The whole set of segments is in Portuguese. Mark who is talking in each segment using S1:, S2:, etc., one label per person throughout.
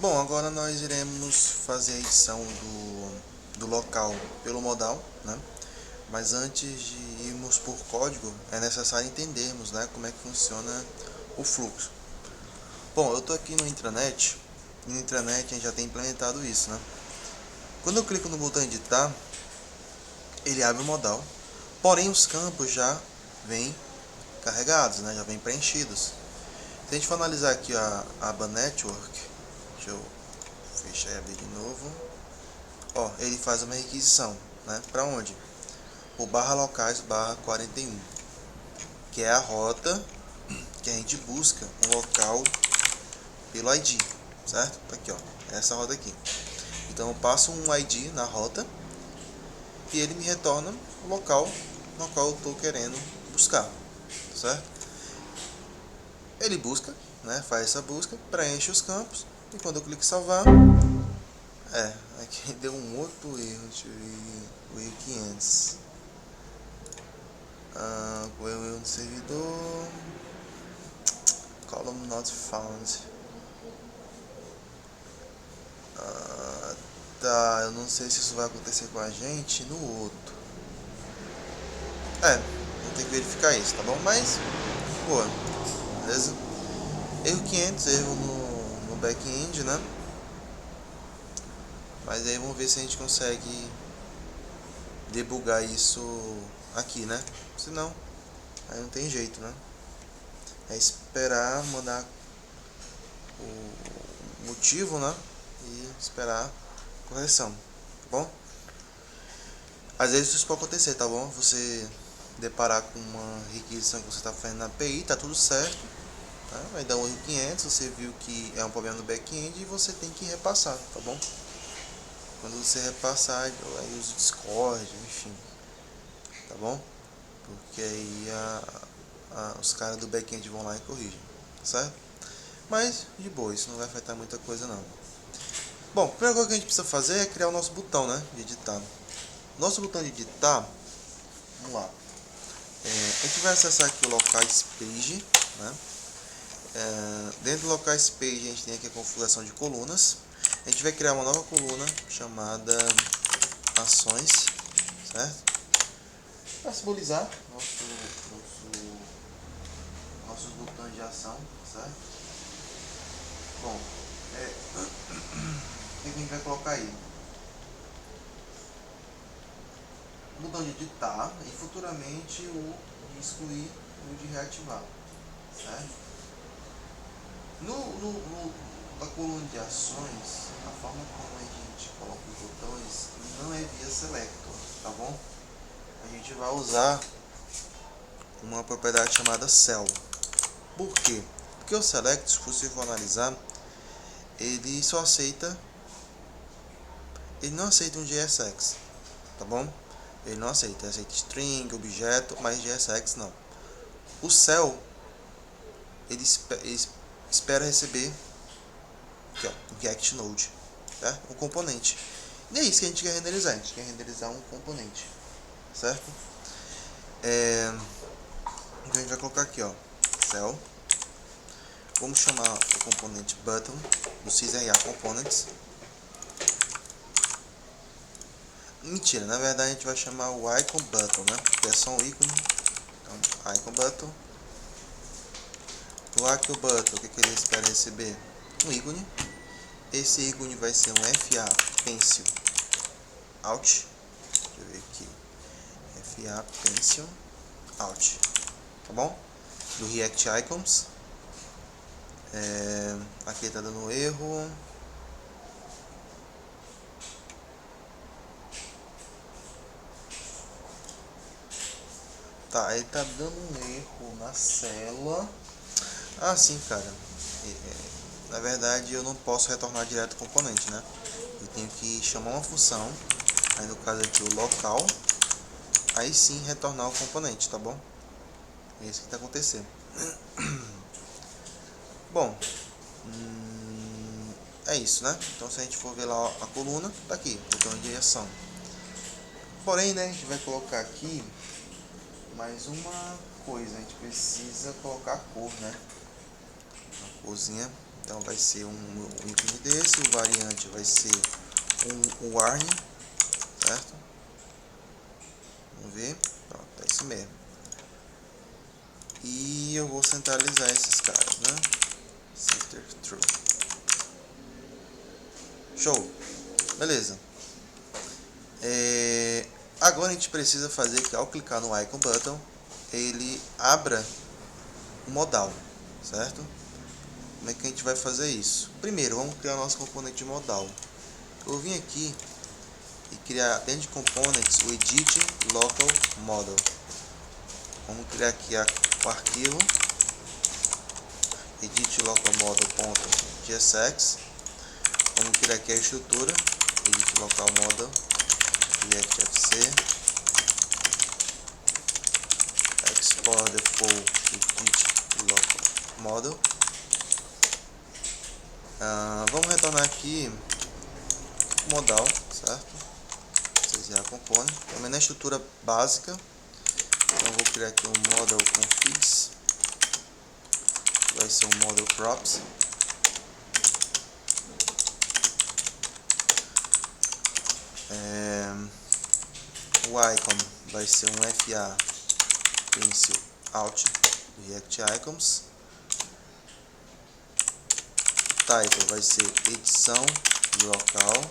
S1: Bom, agora nós iremos fazer a edição do local pelo modal, né? Mas antes de irmos por código, é necessário entendermos, né, como é que funciona o fluxo. Bom, eu estou aqui no intranet, e no intranet a gente já tem implementado isso, né? Quando eu clico no botão editar, ele abre o modal, porém os campos já vêm carregados, né? Já vêm preenchidos. Se a gente for analisar aqui a aba Network, deixa eu fechar e abrir de novo. Ó, ele faz uma requisição, né? Para onde? O barra locais barra 41, que é a rota que a gente busca um local pelo ID, certo? Tá aqui, ó, essa rota aqui. Então eu passo um ID na rota e ele me retorna o local no qual eu estou querendo buscar, certo? Ele busca, né? Faz essa busca, preenche os campos e quando eu clico em salvar, aqui deu um outro erro, deixa eu ver, o erro 500. O erro do servidor, column not found. Tá, eu não sei se isso vai acontecer com a gente no outro. Vou ter que verificar isso, tá bom? Mas, boa, beleza? Erro 500, erro no back-end, né? Mas aí vamos ver se a gente consegue debugar isso aqui, né? Se não, aí não tem jeito, né? É esperar mandar o motivo, né? E esperar a correção, tá bom? Às vezes isso pode acontecer, tá bom? Você deparar com uma requisição que você está fazendo na API, tá tudo certo, tá? Vai dar um erro 500, você viu que é um problema no back-end e você tem que repassar, tá bom? Quando você repassar, aí usa o Discord, enfim, tá bom? Porque aí os caras do back-end vão lá e corrigem, certo? Mas, de boa, isso não vai afetar muita coisa não. Bom, a primeira coisa que a gente precisa fazer é criar o nosso botão, né, de editar. Nosso botão de editar, vamos lá. A gente vai acessar aqui o locais page, né? Dentro do locais page a gente tem aqui a configuração de colunas. A gente vai criar uma nova coluna chamada ações, certo? Para simbolizar nossos botões de ação, certo? Bom, o que a gente vai colocar aí? O botão de editar e futuramente o de excluir e o de reativar, certo? Na coluna de ações, a forma como a gente coloca os botões não é via selector, tá bom? A gente vai usar uma propriedade chamada cell. Por quê? Porque o select, se você for analisar, ele não aceita um JSX, tá bom? Ele não aceita string, objeto, mas JSX não. O cell, ele espera receber aqui, ó, um React Node, tá? Um componente. E é isso que a gente quer renderizar. A gente quer renderizar um componente, certo? Então a gente vai colocar aqui, ó, cell. Vamos chamar o componente button do sysRA components. Mentira, na verdade a gente vai chamar o icon button, né? Que é só um ícone. Então, icon button. O icon button, o que ele espera receber? Um ícone. Esse ícone vai ser um FA pencil out. Deixa eu ver aqui. FA pencil out. Tá bom? Do React Icons. Aqui tá dando erro. Tá, ele tá dando um erro na célula. Ah, sim, cara. Na verdade, eu não posso retornar direto o componente, né? Eu tenho que chamar uma função. Aí no caso aqui o local. Aí sim retornar o componente, tá bom? É isso que tá acontecendo. Bom, é isso, né? Então se a gente for ver lá a coluna, tá aqui, botão de ação. Porém, né, a gente vai colocar aqui mais uma coisa, a gente precisa colocar a cor, né? Uma corzinha Então vai ser um ícone desse, o variante vai ser um warning, certo? Vamos ver, pronto, é isso mesmo. E eu vou centralizar esses caras, né? Center True. Show! Beleza. Agora a gente precisa fazer que ao clicar no Icon Button, ele abra o modal, certo? Como é que a gente vai fazer isso? Primeiro, vamos criar nosso componente modal. Eu vim aqui e criar dentro de Components o Edit Local Model. Vamos criar aqui o arquivo editlocalmodel.jsx. Vamos criar aqui a estrutura Edit Local Model reactfc export default edit local model. Vamos retornar aqui o modal, certo? CZA component, também na estrutura básica. Então vou criar aqui um model configs, vai ser um model props. O icon vai ser um FA pencil out do React Icons. Title vai ser edição local.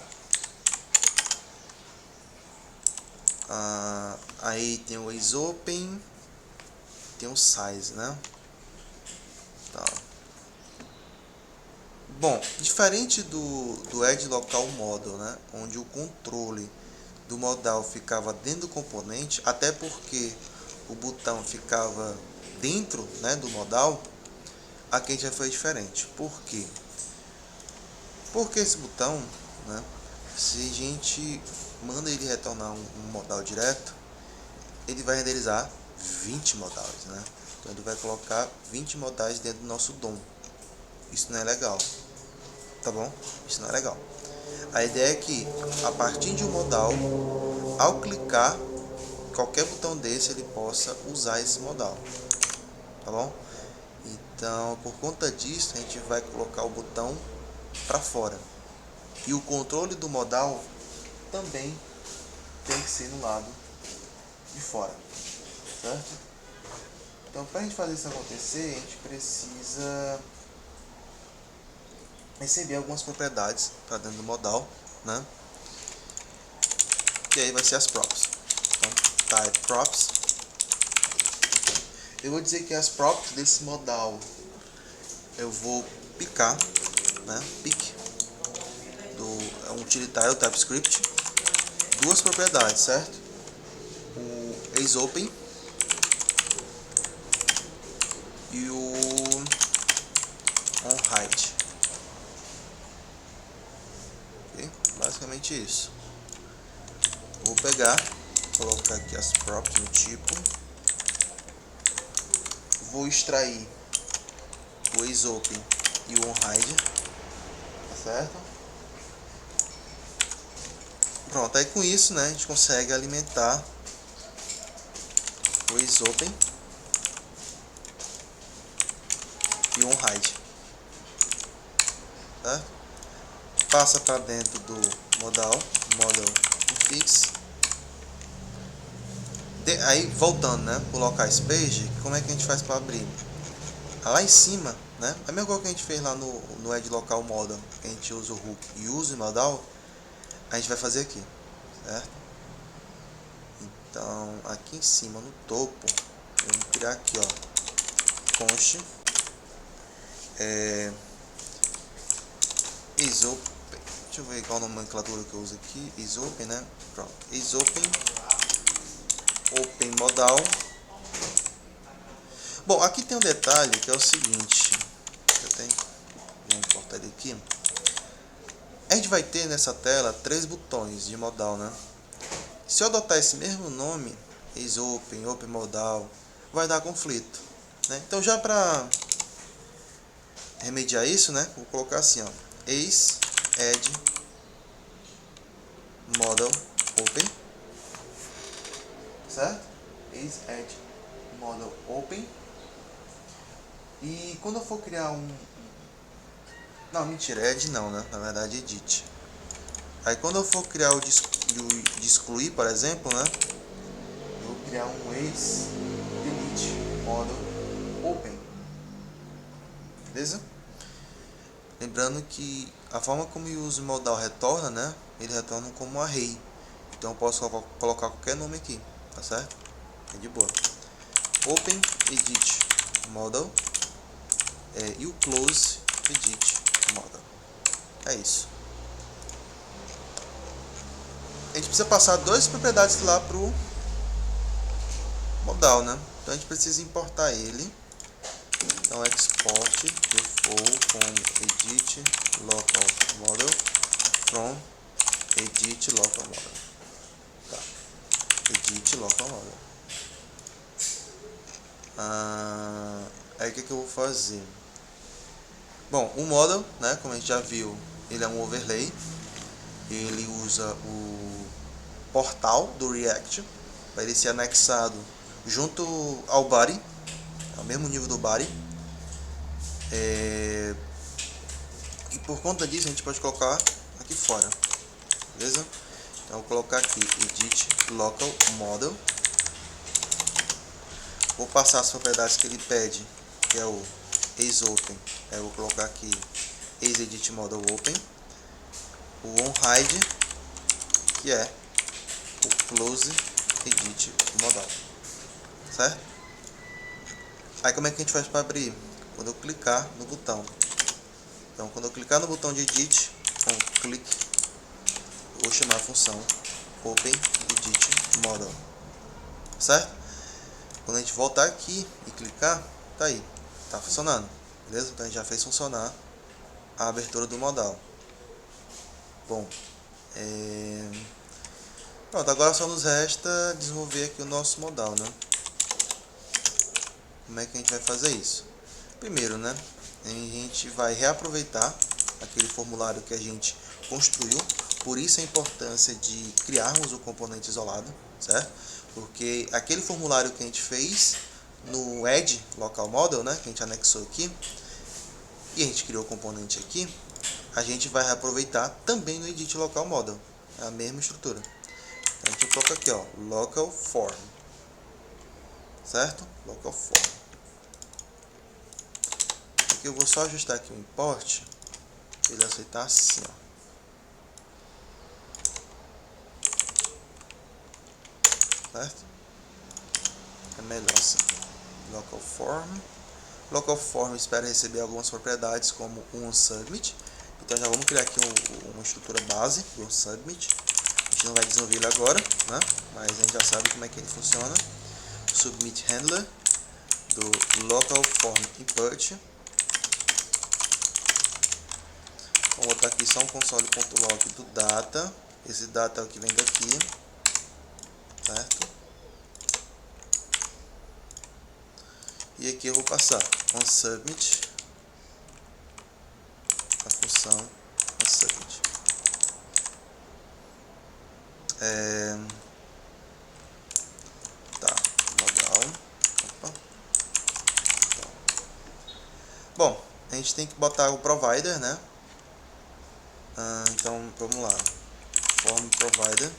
S1: Aí tem o isOpen, tem o size, né? Tá. Bom, diferente do Edge Local Model, né? Onde o controle do modal ficava dentro do componente, até porque o botão ficava dentro, né, do modal, aqui a gente já foi diferente. Por quê? Porque esse botão, né, se a gente manda ele retornar um modal direto, ele vai renderizar 20 modais, né? Então ele vai colocar 20 modais dentro do nosso DOM. Isso não é legal, tá bom? Isso não é legal. A ideia é que a partir de um modal, ao clicar qualquer botão desse, ele possa usar esse modal, tá bom? Então, por conta disso, a gente vai colocar o botão para fora. E o controle do modal também tem que ser no lado de fora, certo? Então, para a gente fazer isso acontecer, a gente precisa receber algumas propriedades para dentro do modal, né? E aí vai ser as props. Então, type props. Eu vou dizer que as props desse modal eu vou picar, né? Pick é um utilitário do TypeScript. Duas propriedades, certo? O isOpen e o onHide. Okay? Basicamente isso. Vou pegar, colocar aqui as props no tipo. Vou extrair o isOpen e o onHide, tá certo? Pronto, aí com isso, né, a gente consegue alimentar o isOpen e o onHide, tá? Passa para dentro do modal configs. Aí voltando, né, para o locais page, como é que a gente faz para abrir? Lá em cima, né, a mesma coisa que a gente fez lá no Edge Local Model, que a gente usa o hook e usa o modal, a gente vai fazer aqui, certo? Então, aqui em cima, no topo, vamos criar aqui, ó, const isOpen, deixa eu ver qual a nomenclatura que eu uso aqui, isOpen, né? Pronto, isOpen open modal. Bom, aqui tem um detalhe que é o seguinte, eu tenho que importar ele aqui. A gente vai ter nessa tela 3 botões de modal, né? Se eu adotar esse mesmo nome, isOpen, open modal, vai dar conflito, né? Então, já para remediar isso, né, vou colocar assim, ó, is add model open, certo? Is add model open. E quando eu for criar Não, mentira, é Add não, né? Na verdade, Edit. Aí quando eu for criar o de excluir, por exemplo, né? Eu vou criar um ex delete model open. Beleza? Lembrando que a forma como o use modal retorna, né? Ele retorna como um array. Então eu posso colocar qualquer nome aqui, tá certo? É de boa. Open edit model e o close edit model. É isso. A gente precisa passar duas propriedades lá pro modal, né? Então a gente precisa importar ele. Então export default com edit local model from edit local model. Tá. Edit local model. Aí o que eu vou fazer? Bom, o model, né, como a gente já viu, ele é um overlay. Ele usa o portal do React para ele ser anexado junto ao body, ao mesmo nível do body. E por conta disso a gente pode colocar aqui fora, beleza? Então eu vou colocar aqui edit local model. Vou passar as propriedades que ele pede, que é o ace-open. Eu vou colocar aqui ace-edit-model-open. O onHide, que é o close-edit-modal. Certo? Aí como é que a gente faz para abrir? Quando eu clicar no botão. Então quando eu clicar no botão de edit, com clique, eu vou chamar a função open-edit-model. Certo? Quando a gente voltar aqui e clicar, tá aí, tá funcionando, beleza? Então a gente já fez funcionar a abertura do modal. Bom, pronto, agora só nos resta desenvolver aqui o nosso modal, né? Como é que a gente vai fazer isso? Primeiro, né, a gente vai reaproveitar aquele formulário que a gente construiu, por isso a importância de criarmos o componente isolado, certo? Porque aquele formulário que a gente fez no add local model, né, que a gente anexou aqui, e a gente criou o componente aqui, a gente vai reaproveitar também no edit local model, é a mesma estrutura. Então a gente coloca aqui, ó, local form, certo? Local form. Aqui eu vou só ajustar aqui o import, para ele aceitar assim, ó. Certo? É melhor assim. Local form. Local form espera receber algumas propriedades como um submit. Então já vamos criar aqui uma estrutura base do submit. A gente não vai desenvolver ele agora, né? Mas a gente já sabe como é que ele funciona. Submit handler do local form input. Vamos botar aqui só um console.log do data. Esse data é o que vem daqui, certo? E aqui eu vou passar onSubmit, a função onSubmit. Tá, legal. Opa. Bom, a gente tem que botar o provider, né? Então vamos lá, form provider.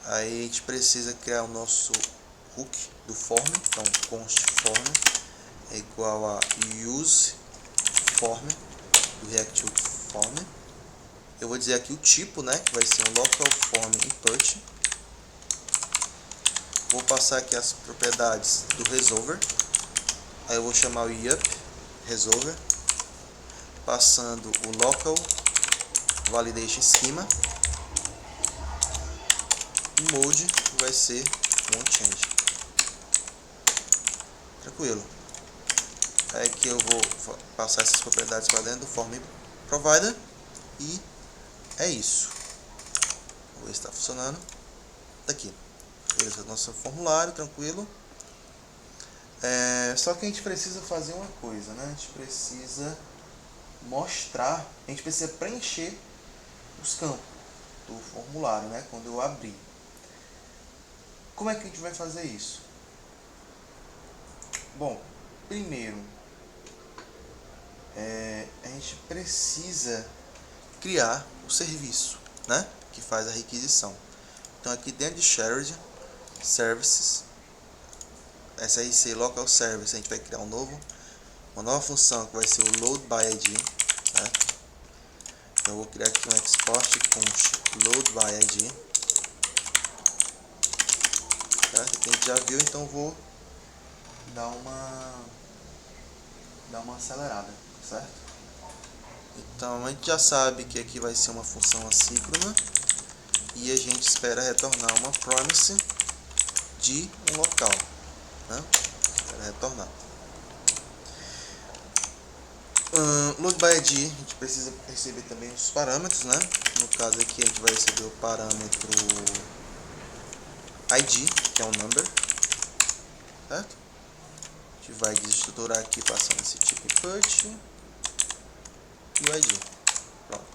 S1: Aí a gente precisa criar o nosso hook do form. Então const form é igual a use form do React Hook form. Eu vou dizer aqui o tipo, né, que vai ser um local form input. Vou passar aqui as propriedades do resolver. Aí eu vou chamar o yup resolver, passando o local validation schema. O mode vai ser onChange. Tranquilo. Aí aqui eu vou passar essas propriedades para dentro do form provider e é isso. Vou ver se está funcionando. Tá aqui. Esse é o nosso formulário, tranquilo. Só que a gente precisa fazer uma coisa, né? A gente precisa mostrar, a gente precisa preencher os campos do formulário, né? Quando eu abrir. Como é que a gente vai fazer isso? Bom, primeiro a gente precisa criar o serviço, né, que faz a requisição. Então aqui dentro de Shared Services, SRC Local Service, a gente vai criar uma nova função que vai ser o Load by ID, certo? Então eu vou criar aqui um export com Load by ID, certo? Que a gente já viu, então eu vou dar uma acelerada, certo? Então a gente já sabe que aqui vai ser uma função assíncrona e a gente espera retornar uma promise de um local, né? Espera retornar. Load by ID, a gente precisa receber também os parâmetros, né? No caso aqui a gente vai receber o parâmetro ID, que é um number, certo? A gente vai desestruturar aqui passando esse tipo put e o ID. Pronto.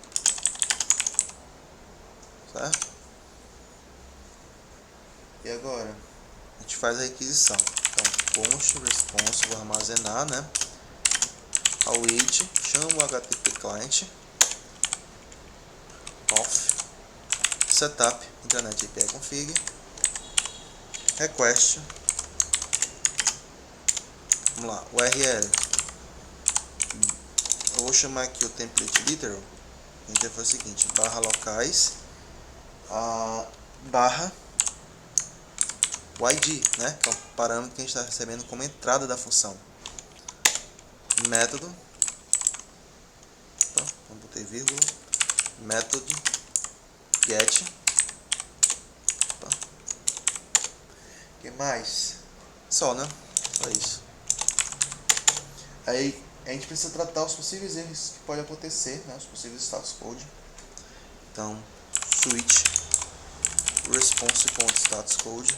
S1: Certo? E agora a gente faz a requisição. Então, const response, vou armazenar, né? Await, chama o HTTP client, off, setup, internet API config, request, vamos lá, URL, eu vou chamar aqui o template literal, a gente vai fazer o seguinte, barra locais, barra o ID, né, que é o parâmetro que a gente está recebendo como entrada da função, método, então botei vírgula, método get, o que mais? Só, né? Só isso. Aí a gente precisa tratar os possíveis erros que podem acontecer, né? Os possíveis status code. Então, switch response.status code.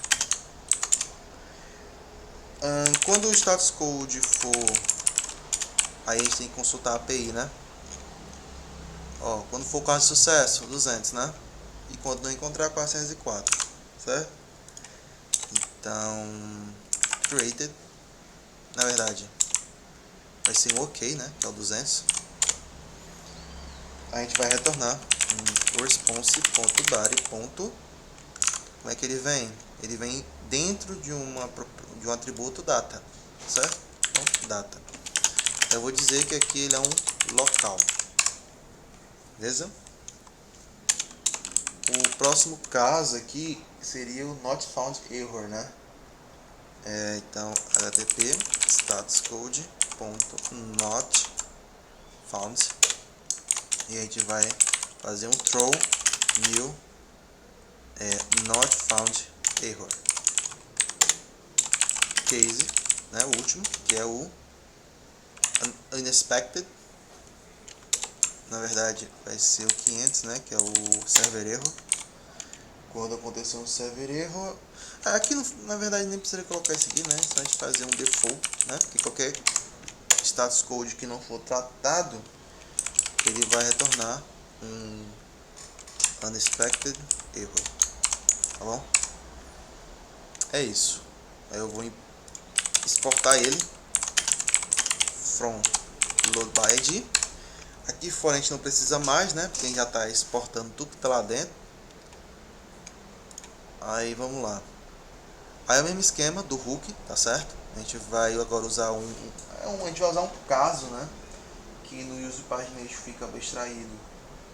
S1: Quando o status code for, aí a gente tem que consultar a API, né? Ó, quando for caso de sucesso, 200, né? E quando não encontrar, 404, certo? Então, created, na verdade, vai ser um ok, né? Que é o 200. A gente vai retornar um response.body. Como é que ele vem? Ele vem dentro de um atributo data, certo? Então, data. Eu vou dizer que aqui ele é um local. Beleza? O próximo caso aqui seria o not found error, né? Então, http status code .not found, e a gente vai fazer um throw new not found error case, né? O último, que é o unexpected. Na verdade vai ser o 500, né, que é o server erro. Quando acontecer um server erro, aqui na verdade nem precisa colocar isso aqui, né, só a gente fazer um default, né, porque qualquer status code que não for tratado, ele vai retornar um unexpected error, tá bom? É isso. Aí eu vou exportar ele from load by ID. Aqui fora a gente não precisa mais, né? Porque a gente já está exportando tudo que está lá dentro. Aí vamos lá. Aí é o mesmo esquema do hook, tá certo? A gente vai agora usar a gente vai usar um caso, né? Que no use pagination fica abstraído,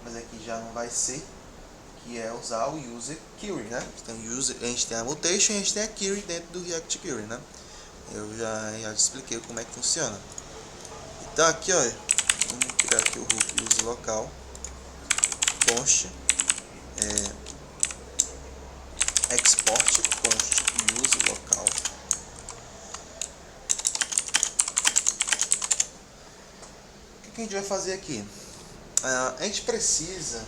S1: mas aqui já não vai ser, que é usar o user query, né? Então, a gente tem a mutation e a gente tem a query dentro do React Query, né? Eu já te expliquei como é que funciona. Então aqui, ó, vamos criar aqui o hook use local const export const use local. O que a gente vai fazer aqui? A gente precisa,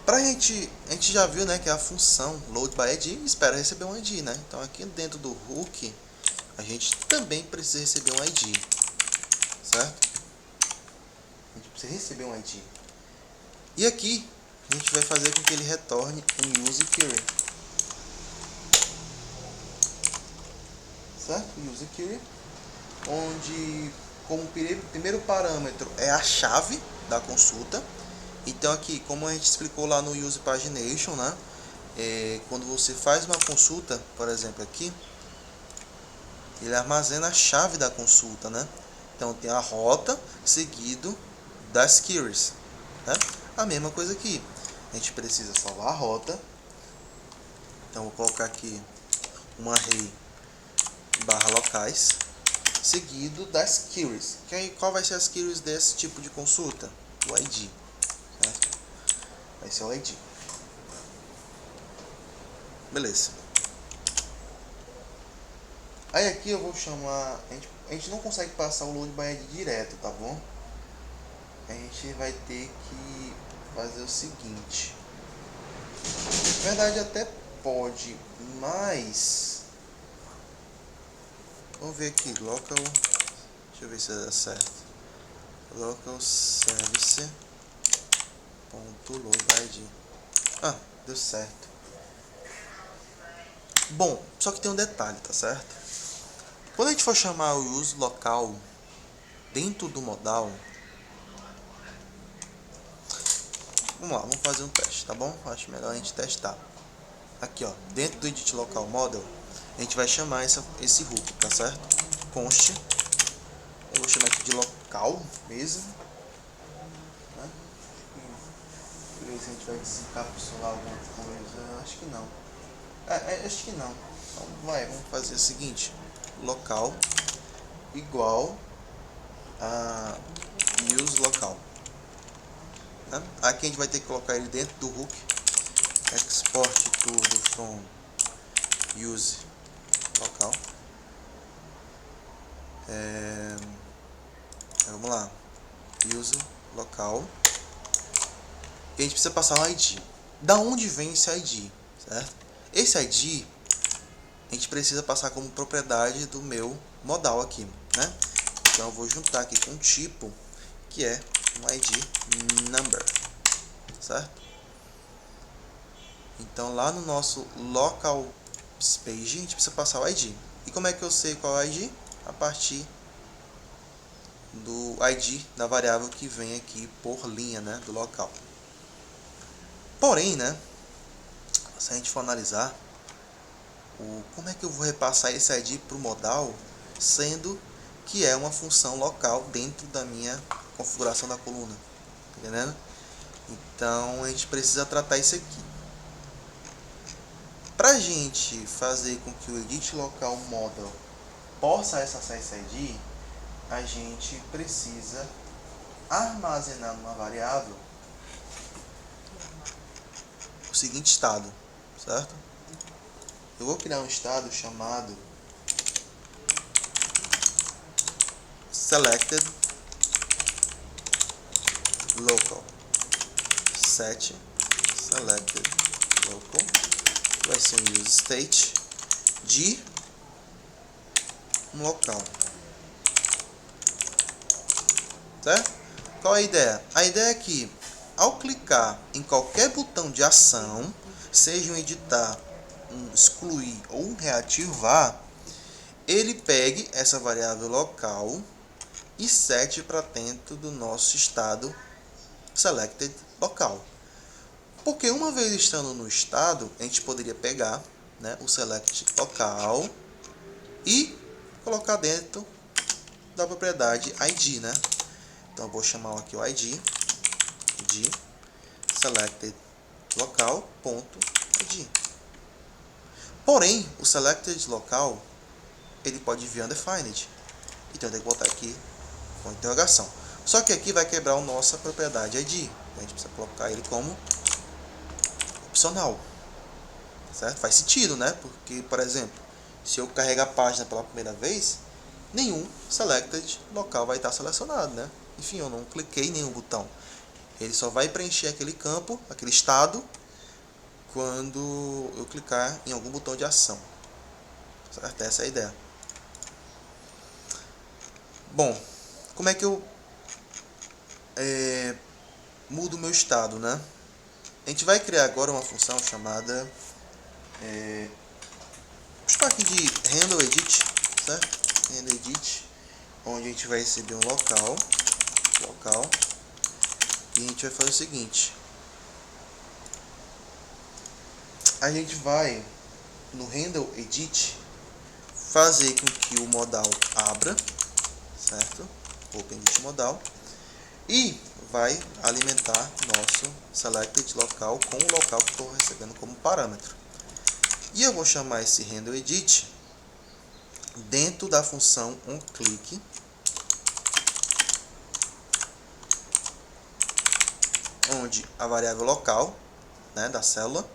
S1: a gente já viu, né, que é a função load by ID espera receber um ID, né? Então aqui dentro do hook a gente também precisa receber um ID, certo? A gente precisa receber um ID. E aqui a gente vai fazer com que ele retorne um use query, certo? Use query, onde como primeiro parâmetro é a chave da consulta. Então aqui, como a gente explicou lá no Use Pagination, né? Quando você faz uma consulta, por exemplo aqui, ele armazena a chave da consulta, né? Então tem a rota seguido das queries, né? A mesma coisa aqui, a gente precisa salvar a rota. Então vou colocar aqui um array barra locais seguido das queries. Qual vai ser as queries desse tipo de consulta? O ID, certo? Vai ser o ID. Beleza. Aí aqui eu vou chamar... A gente não consegue passar o load by ID direto, tá bom? A gente vai ter que fazer o seguinte. Na verdade até pode, mas... Vamos ver aqui, local... Deixa eu ver se dá certo. Local service .load by ID. Ah, deu certo. Bom, só que tem um detalhe, tá certo? Quando a gente for chamar o use local dentro do modal, vamos lá, vamos fazer um teste, tá bom? Acho melhor a gente testar. Aqui, ó, dentro do edit local model, a gente vai chamar esse hook, tá certo? Const, eu vou chamar aqui de local mesmo, né? Ver se a gente vai desencapsular alguma coisa. Acho que não. Acho que não. Então, vamos fazer o seguinte: local igual a use local, né? Aqui a gente vai ter que colocar ele dentro do hook. Export tudo from use local. Vamos lá, use local. E a gente precisa passar um ID. Da onde vem esse ID, certo? Esse ID a gente precisa passar como propriedade do meu modal aqui, né? Então eu vou juntar aqui com um tipo que é um ID number, certo? Então lá no nosso local page a gente precisa passar o ID. E como é que eu sei qual é o ID? A partir do ID da variável que vem aqui por linha, né, do local. Porém, né, se a gente for analisar, como é que eu vou repassar esse ID para o modal, sendo que é uma função local dentro da minha configuração da coluna, tá entendendo? Então a gente precisa tratar isso aqui. Para a gente fazer com que o edit local model possa acessar esse ID, a gente precisa armazenar numa variável o seguinte estado, certo? Eu vou criar um estado chamado selected local, set selected local, vai ser um use state de um local, certo? Qual é a ideia? A ideia é que ao clicar em qualquer botão de ação, seja um editar, um excluir ou um reativar, ele pegue essa variável local e sete para dentro do nosso estado selected local. Porque uma vez estando no estado, a gente poderia pegar, né, o select local e colocar dentro da propriedade ID, né? Então eu vou chamar aqui o ID de selected local.id. Porém, o selected local ele pode vir undefined. Então eu tenho que botar aqui com interrogação. Só que aqui vai quebrar a nossa propriedade ID. A gente precisa colocar ele como opcional. Certo? Faz sentido, né? Porque, por exemplo, se eu carregar a página pela primeira vez, nenhum selected local vai estar selecionado, né? Enfim, eu não cliquei em nenhum botão. Ele só vai preencher aquele campo, aquele estado, quando eu clicar em algum botão de ação. Certo? Essa é a ideia. Bom, como é que eu mudo o meu estado, né? A gente vai criar agora uma função chamada vou chamar aqui de handleEdit, certo? handleEdit, onde a gente vai receber um local, e a gente vai fazer o seguinte: a gente vai no handle edit fazer com que o modal abra, certo? Open edit modal, e vai alimentar nosso selected local com o local que estou recebendo como parâmetro. E eu vou chamar esse handle edit dentro da função onClick, onde a variável local, né, da célula,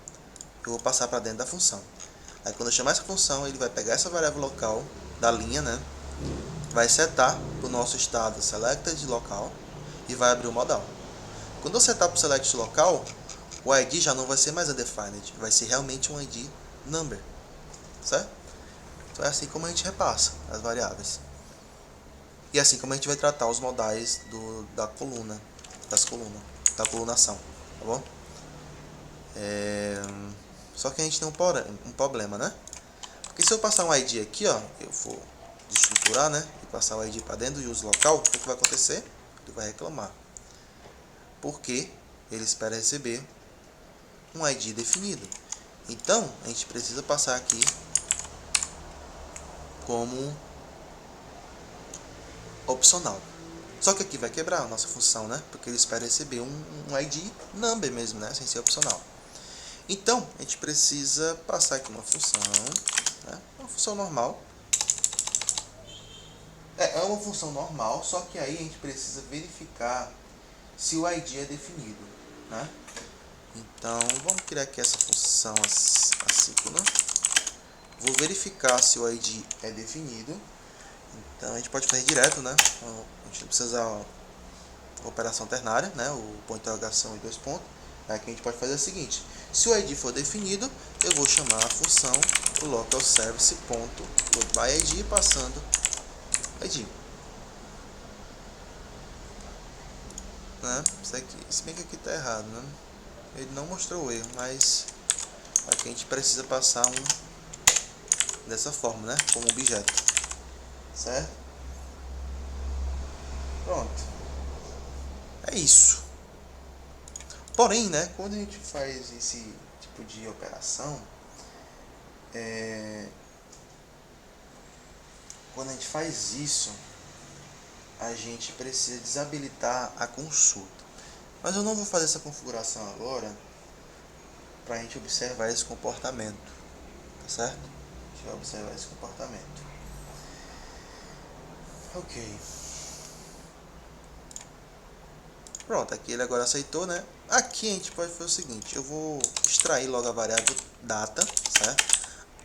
S1: eu vou passar para dentro da função. Aí quando eu chamar essa função, ele vai pegar essa variável local da linha, né, vai setar para o nosso estado selected local e vai abrir o modal. Quando eu setar para o select local, o ID já não vai ser mais undefined, vai ser realmente um ID number, certo? Então é assim como a gente repassa as variáveis. E assim como a gente vai tratar os modais da colunação, tá bom? Só que a gente tem um problema, né? Porque se eu passar um ID aqui, ó, eu for desestruturar, né, e passar o ID para dentro do use local, o que vai acontecer? Ele vai reclamar. Porque ele espera receber um ID definido. Então, a gente precisa passar aqui como opcional. Só que aqui vai quebrar a nossa função, né? Porque ele espera receber um ID number mesmo, né? Sem ser opcional. Então, a gente precisa passar aqui uma função, né? Uma função normal. É uma função normal, só que aí a gente precisa verificar se o ID é definido, né? Então, vamos criar aqui essa função assíncrona. Vou verificar se o ID é definido. Então, a gente pode fazer direto, né? A gente não precisa usar a operação ternária, né? O ponto de interrogação e dois pontos. Aqui a gente pode fazer o seguinte: se o ID for definido, eu vou chamar a função local service.loadById passando ID. Né? Se bem que aqui está errado, né? Ele não mostrou o erro, mas aqui a gente precisa passar dessa forma, né? Como objeto, certo? Pronto, é isso. Porém, né? Quando a gente faz esse tipo de operação, quando a gente faz isso, a gente precisa desabilitar a consulta. Mas eu não vou fazer essa configuração agora para a gente observar esse comportamento, tá certo? A gente vai observar esse comportamento. Ok. Pronto, aqui ele agora aceitou, né? Aqui a gente pode fazer o seguinte: eu vou extrair logo a variável data, certo?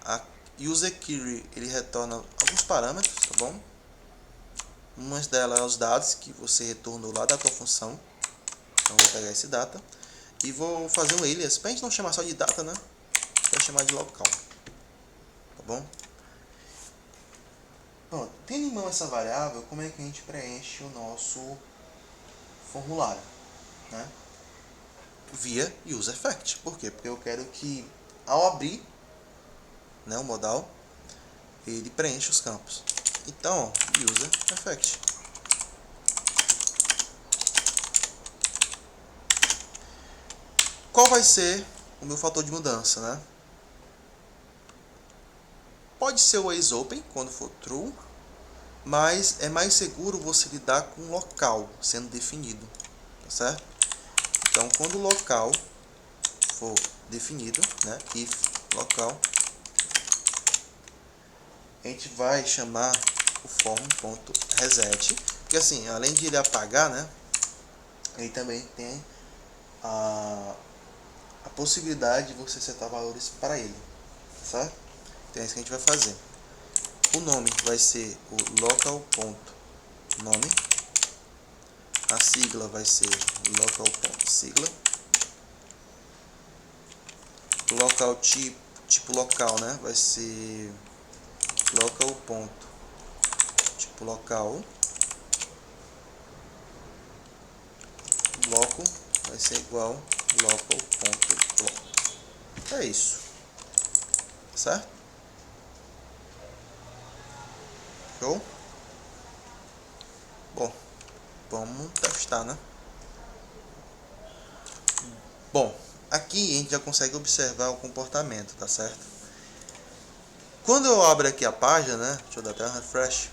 S1: A userQuery ele retorna alguns parâmetros, tá bom? Uma delas é os dados que você retornou lá da tua função. Então vou pegar esse data e vou fazer um alias, para a gente não chamar só de data, né? Vai chamar de local, tá bom? Pronto, tendo em mão essa variável, como é que a gente preenche o nosso formulário, né? Via useEffect. Por quê? Porque eu quero que ao abrir, né, o modal, ele preencha os campos. Então, useEffect. Qual vai ser o meu fator de mudança, né? Pode ser o isOpen quando for true, mas é mais seguro você lidar com o local sendo definido, tá certo? Então, quando o local for definido, né, if local, a gente vai chamar o form.reset, porque assim, além de ele apagar, né, ele também tem a possibilidade de você setar valores para ele, certo? Então é isso que a gente vai fazer. O nome vai ser o local.nome, a sigla vai ser local.sigla, local tipo local, né, vai ser local.tipo local, bloco vai ser igual local.bloco. É isso, certo? Show? Vamos testar, né? Bom, aqui a gente já consegue observar o comportamento, tá certo? Quando eu abro aqui a página, né? Deixa eu dar até um refresh.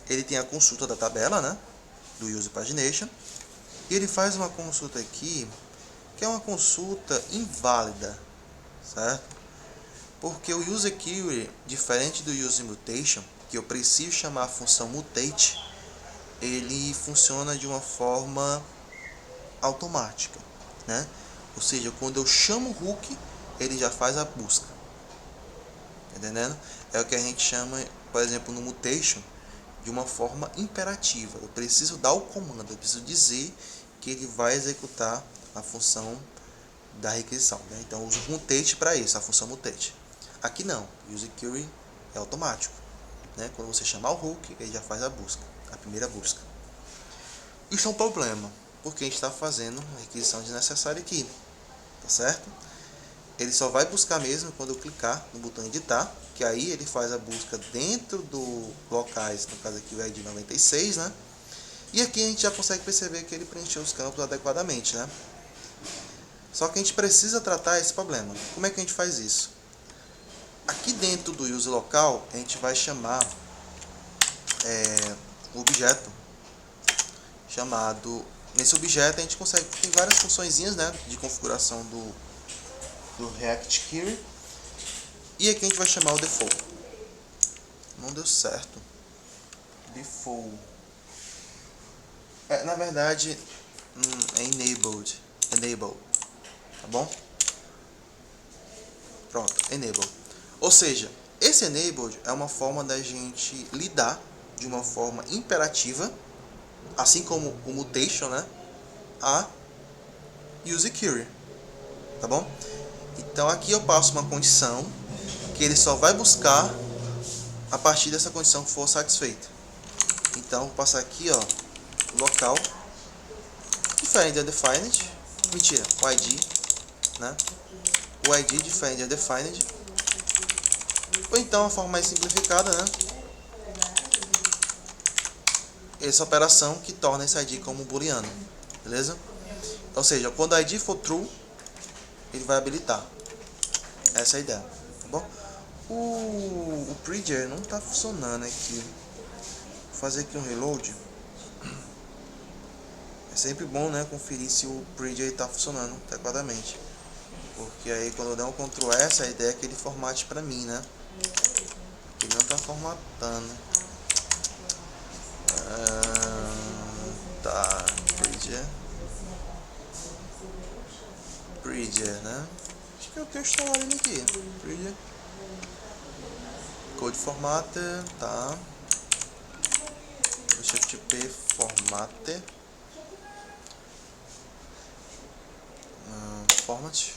S1: Ele tem a consulta da tabela, né? Do Use Pagination. E ele faz uma consulta aqui, que é uma consulta inválida, certo? Porque o useQuery, diferente do useMutation, que eu preciso chamar a função mutate, ele funciona de uma forma automática, né? Ou seja, quando eu chamo o hook, ele já faz a busca. Entendendo? É o que a gente chama, por exemplo, no mutation, de uma forma imperativa. Eu preciso dar o comando, eu preciso dizer que ele vai executar a função da requisição, né? Então eu uso o mutate para isso, a função mutate. Aqui não, o useQuery é automático, né? Quando você chamar o hook, ele já faz a busca, a primeira busca. Isso é um problema, porque a gente está fazendo a requisição desnecessária aqui, tá certo? Ele só vai buscar mesmo quando eu clicar no botão editar, que aí ele faz a busca dentro do locais, no caso aqui o ID 96, né? E aqui a gente já consegue perceber que ele preencheu os campos adequadamente, né? Só que a gente precisa tratar esse problema. Como é que a gente faz isso? Aqui dentro do use local, a gente vai chamar um objeto chamado... Nesse objeto a gente consegue... Tem várias funçõezinhas, né, de configuração do React Query. E aqui a gente vai chamar o default. Não deu certo. Default. Na verdade, é enabled. Enable. Tá bom? Pronto, enable. Ou seja, esse enabled é uma forma da gente lidar de uma forma imperativa, assim como o mutation, né, a useQuery. Tá bom? Então aqui eu passo uma condição que ele só vai buscar a partir dessa condição que for satisfeita. Então vou passar aqui, ó, local different undefined, mentira, o ID, né? O ID different undefined, ou então a forma mais simplificada, né? Essa operação que torna esse ID como booleano, beleza? Ou seja, quando o ID for true, ele vai habilitar. Essa é a ideia, tá bom? O Bridger não está funcionando aqui. Vou fazer aqui um reload. É sempre bom, né, conferir se o Bridger está funcionando adequadamente. Porque aí quando eu der um Ctrl S, a ideia é que ele formate para mim, né? Ele não está formatando. Tá, Bridger, né? Acho que eu tenho instalado ele aqui. Bridger. Code Formatter, tá. Shift P Formatter. Format.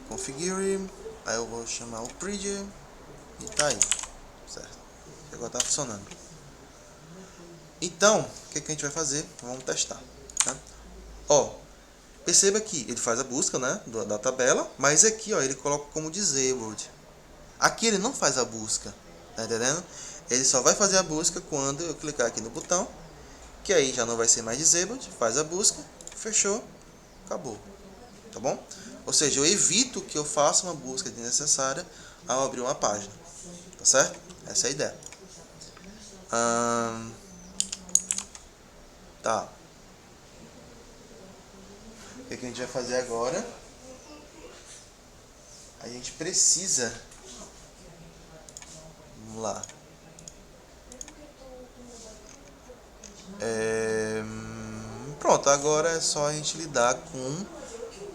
S1: Configure. Aí eu vou chamar o Bridger. E tá aí. Certo. Agora tá funcionando. Então, o que a gente vai fazer? Vamos testar. Tá? Ó, perceba que ele faz a busca, né, da tabela, mas aqui, ó, ele coloca como disabled. Aqui ele não faz a busca, tá entendendo? Ele só vai fazer a busca quando eu clicar aqui no botão, que aí já não vai ser mais disabled, faz a busca, fechou, acabou. Tá bom? Ou seja, eu evito que eu faça uma busca desnecessária ao abrir uma página. Tá certo? Essa é a ideia. Tá. O que a gente vai fazer agora? A gente precisa... Vamos lá. Pronto, agora é só a gente lidar com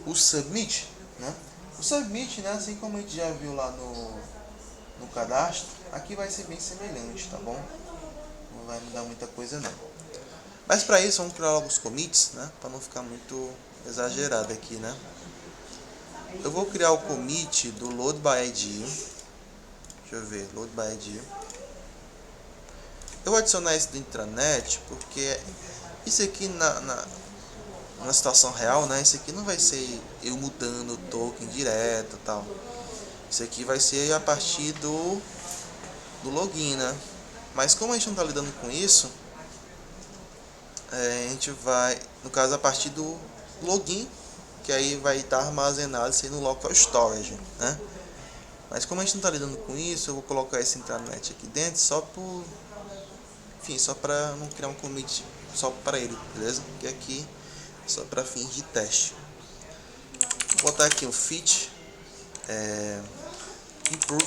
S1: o submit, né? O submit, né, assim como a gente já viu lá no cadastro, aqui vai ser bem semelhante, tá bom? Não vai mudar muita coisa não. Mas para isso vamos criar logo os commits, né, para não ficar muito exagerado aqui, né? Eu vou criar o commit do load by ID. Deixa eu ver, load by ID. Eu vou adicionar esse do intranet porque isso aqui na situação real, né? Isso aqui não vai ser eu mudando o token direto, tal. Isso aqui vai ser a partir do login, né? Mas como a gente não está lidando com isso, a gente vai, no caso, a partir do login, que aí vai estar armazenado isso aí no local storage, né? Mas como a gente não está lidando com isso, eu vou colocar esse intranet aqui dentro só por, enfim, só para não criar um commit só para ele, beleza? Porque aqui só para fins de teste. Vou botar aqui um fit improve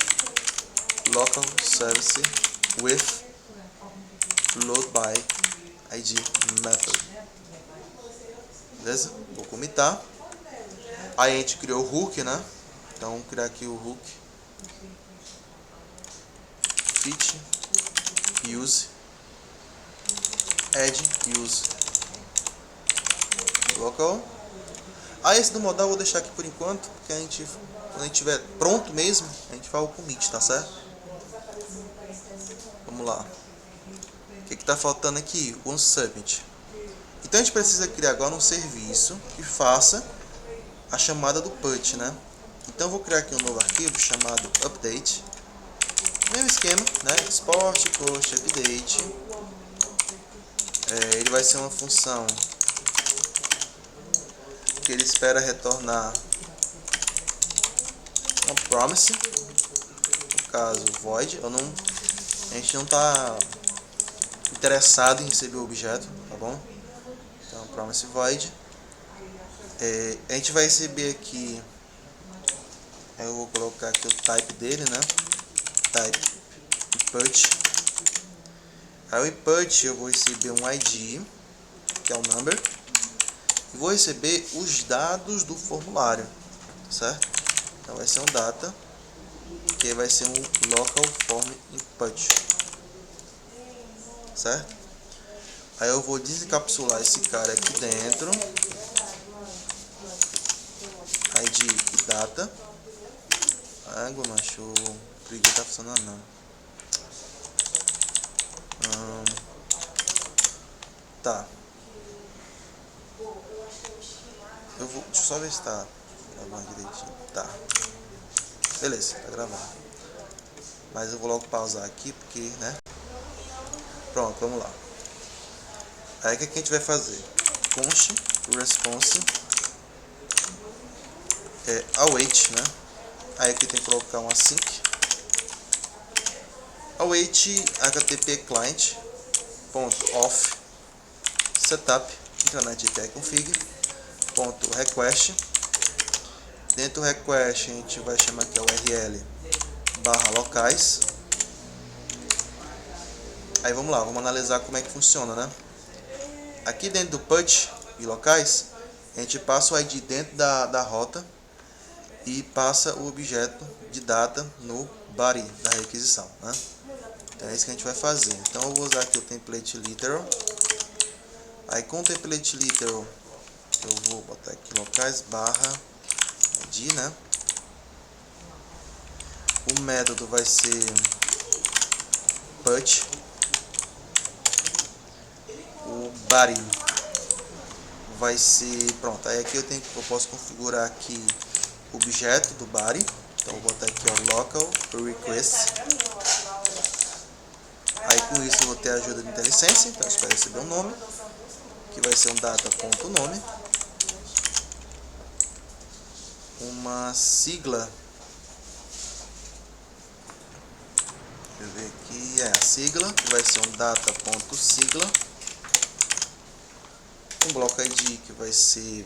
S1: local service with load by id method, beleza? Vou comitar. Aí a gente criou o hook, né? Então vamos criar aqui o hook fit use add use local. Aí esse do modal eu vou deixar aqui por enquanto, porque a gente, quando a gente tiver pronto mesmo, a gente faz o commit, tá certo? Vamos lá. O que está faltando aqui? O submit. Então a gente precisa criar agora um serviço que faça a chamada do put, né? Então eu vou criar aqui um novo arquivo chamado update. Mesmo esquema, né? Export, post, update. Ele vai ser uma função que ele espera retornar uma promise, no caso void. A gente não está interessado em receber o objeto, tá bom? Então promise void. A gente vai receber aqui, eu vou colocar aqui o type dele, né? Type input. Aí o input eu vou receber um ID, que é o number, e vou receber os dados do formulário, certo? Então vai ser um data, que vai ser um local form input, certo? Aí eu vou desencapsular esse cara aqui dentro, ID e data. Água, macho, o trigger tá funcionando não. Tá. Deixa eu só ver se tá gravando direitinho. Tá. Beleza, tá gravando. Mas eu vou logo pausar aqui porque, né? Pronto, vamos lá. Aí o que a gente vai fazer? Const response await, né? Aí aqui tem que colocar um async. Await http client .off setup intranet API config .request. Dentro do request a gente vai chamar aqui a URL /locais. Aí vamos lá, vamos analisar como é que funciona, né? Aqui dentro do put e locais, a gente passa o ID dentro da rota e passa o objeto de data no body da requisição, né? Então é isso que a gente vai fazer. Então eu vou usar aqui o template literal. Aí com o template literal eu vou botar aqui locais /id, né? O método vai ser put. O body vai ser, pronto, aí aqui eu posso configurar aqui o objeto do body. Então vou botar aqui ó, local request. Aí com isso eu vou ter a ajuda de IntelliSense, então eu espero receber um nome, que vai ser um data.nome, uma sigla, deixa eu ver aqui, a sigla, que vai ser um data.sigla, um bloco ID que vai ser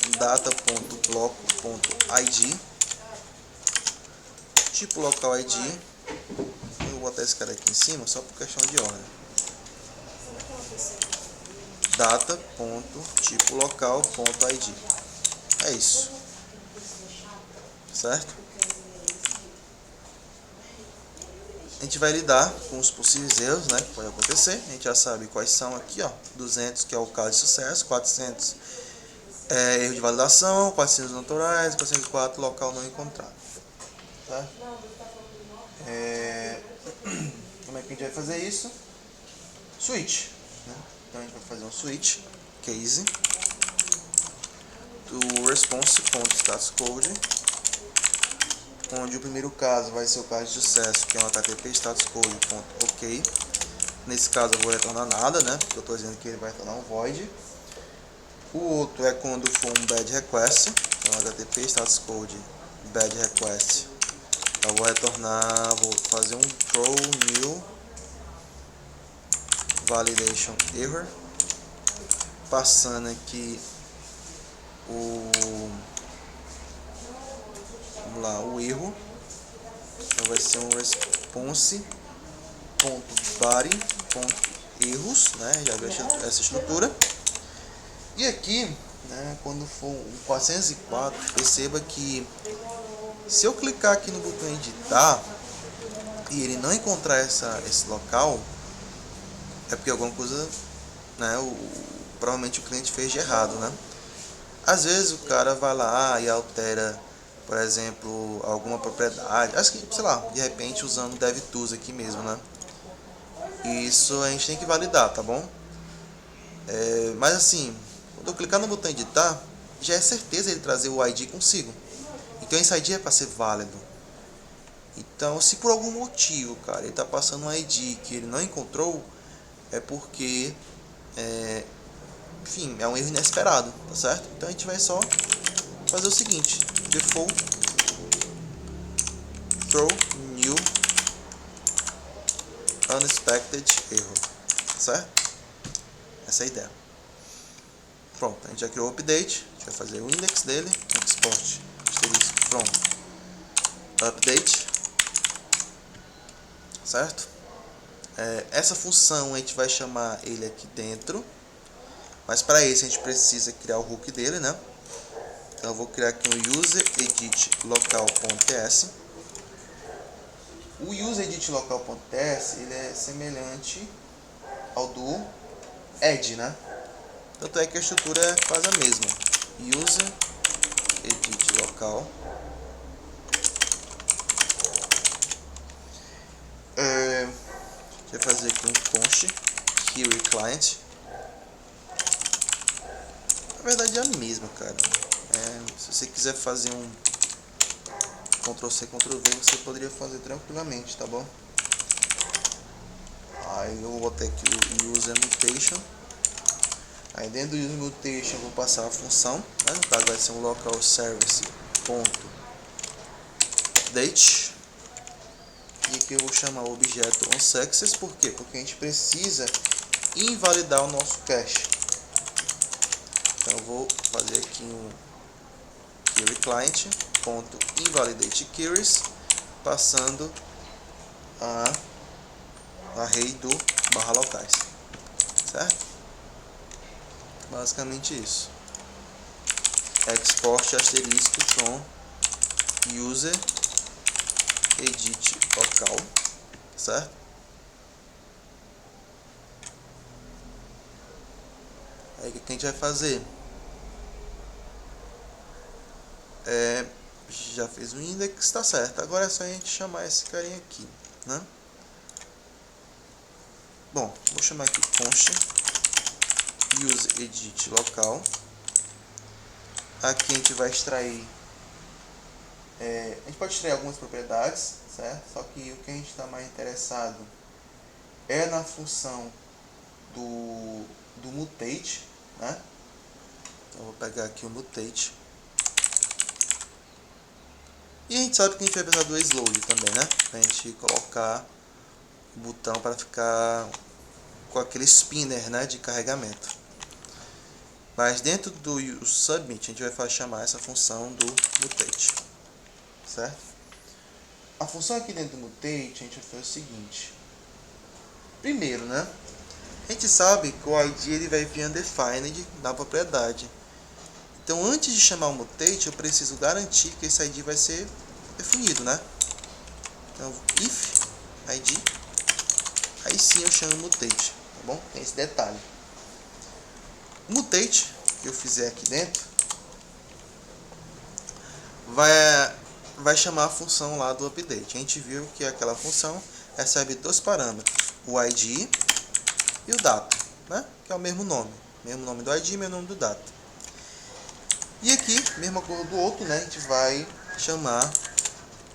S1: um data.bloco.id, tipo local ID. Eu vou botar esse cara aqui em cima só por questão de ordem. Data.tipolocal.id. É isso, certo? A gente vai lidar com os possíveis erros, né, que pode acontecer. A gente já sabe quais são aqui, ó. 200 que é o caso de sucesso, 400 erro de validação, 400 naturais, 404 local não encontrado. Tá? Como é que a gente vai fazer isso? Switch, né? Então a gente vai fazer um switch case do response.statuscode, onde o primeiro caso vai ser o caso de sucesso, que é um http statuscode.ok. Nesse caso eu vou retornar nada, né? Porque eu estou dizendo que ele vai retornar um void. O outro é quando for um bad request. Então http status code bad request. Eu vou retornar, vou fazer um throw new validation error, passando aqui vamos lá, o erro. Então vai ser um response.body.erros, né? Já viu essa estrutura. E aqui, né, quando for o 404, perceba que se eu clicar aqui no botão editar e ele não encontrar esse local, é porque alguma coisa, né, provavelmente o cliente fez de errado, né? Às vezes o cara vai lá e altera, por exemplo, alguma propriedade, acho que, sei lá, de repente usando o DevTools aqui mesmo, né? E isso a gente tem que validar, tá bom? Mas assim, quando eu clicar no botão editar, já é certeza ele trazer o ID consigo. Então esse ID é para ser válido. Então, se por algum motivo, cara, ele está passando um ID que ele não encontrou, é porque, enfim, é um erro inesperado, tá certo? Então a gente vai só fazer o seguinte: default throw new unexpected error, tá certo? Essa é a ideia. Pronto, a gente já criou o update, a gente vai fazer o index dele, export asterisco from update, certo? Essa função a gente vai chamar ele aqui dentro, mas para isso a gente precisa criar o hook dele, né? Então eu vou criar aqui um user edit local.ts. O user edit local.ts ele é semelhante ao do add, né? Tanto é que a estrutura é quase a mesma. User edit local. Vai fazer aqui um const query client. Na verdade é a mesma, cara. Se você quiser fazer um Ctrl+C, Ctrl+V, você poderia fazer tranquilamente, tá bom? Aí eu vou botar aqui o user mutation. Aí dentro do user mutation eu vou passar a função, né? No caso vai ser um local service .date. E aqui eu vou chamar o objeto onSuccess. Por quê? Porque a gente precisa invalidar o nosso cache. Então eu vou fazer aqui um query client .invalidate queries, passando a array do /locais, certo? Basicamente isso. Export asterisco from user edit local, certo? Aí o que a gente vai fazer? Já fez o index, tá certo. Agora é só a gente chamar esse carinha aqui, né? Bom, vou chamar aqui const user edit local. Aqui a gente vai extrair, a gente pode extrair algumas propriedades, certo? Só que o que a gente está mais interessado é na função do mutate, né? Então, eu vou pegar aqui o mutate. E a gente sabe que a gente vai precisar do exload também, né? Pra gente colocar o botão para ficar com aquele spinner, né, de carregamento. Mas dentro do submit a gente vai chamar essa função do mutate, certo? A função aqui dentro do mutate a gente vai fazer o seguinte. Primeiro, né, a gente sabe que o ID ele vai vir undefined da propriedade. Então antes de chamar o mutate eu preciso garantir que esse ID vai ser definido, né? Então if ID, aí sim eu chamo o mutate, tá bom? Tem esse detalhe. O mutate que eu fizer aqui dentro vai chamar a função lá do update. A gente viu que aquela função recebe dois parâmetros, o ID e o data, né? Que é o mesmo nome do ID e mesmo nome do data. E aqui, mesma coisa do outro, né? A gente vai chamar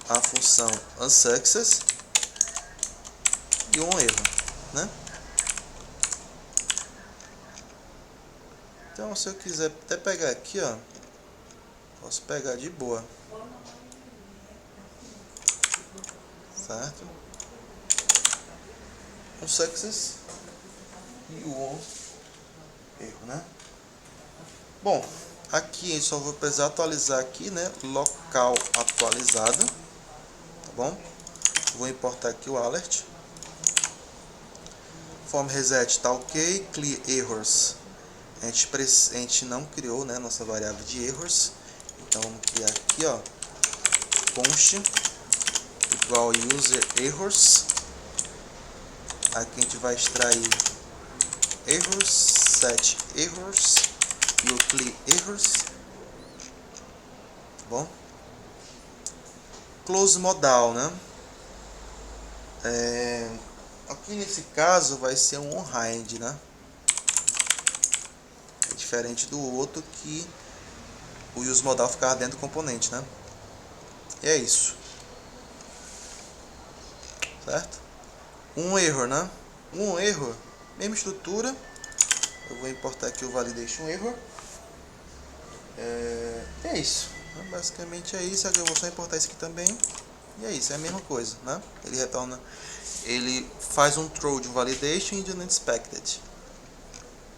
S1: a função onSuccess e um erro, né? Então, se eu quiser até pegar aqui, ó, posso pegar de boa, certo? Um success e um erro, né? Bom, aqui só vou precisar atualizar aqui, né? Local atualizado, tá bom? Vou importar aqui o alert. Form reset tá ok. Clear errors. A gente não criou, né, nossa variável de erros. Então vamos criar aqui, ó, const igual user errors. Aqui a gente vai extrair errors, set errors e o clear errors, tá bom? Close modal, né? Aqui nesse caso vai ser um onHide, né? É diferente do outro que o use modal ficava dentro do componente, né? E é isso, certo? Um erro, né? Um erro, mesma estrutura. Eu vou importar aqui o validation error. É isso. Basicamente é isso. Aqui eu vou só importar isso aqui também. E é isso, é a mesma coisa, né? Ele retorna, ele faz um throw de um validation e de um unexpected.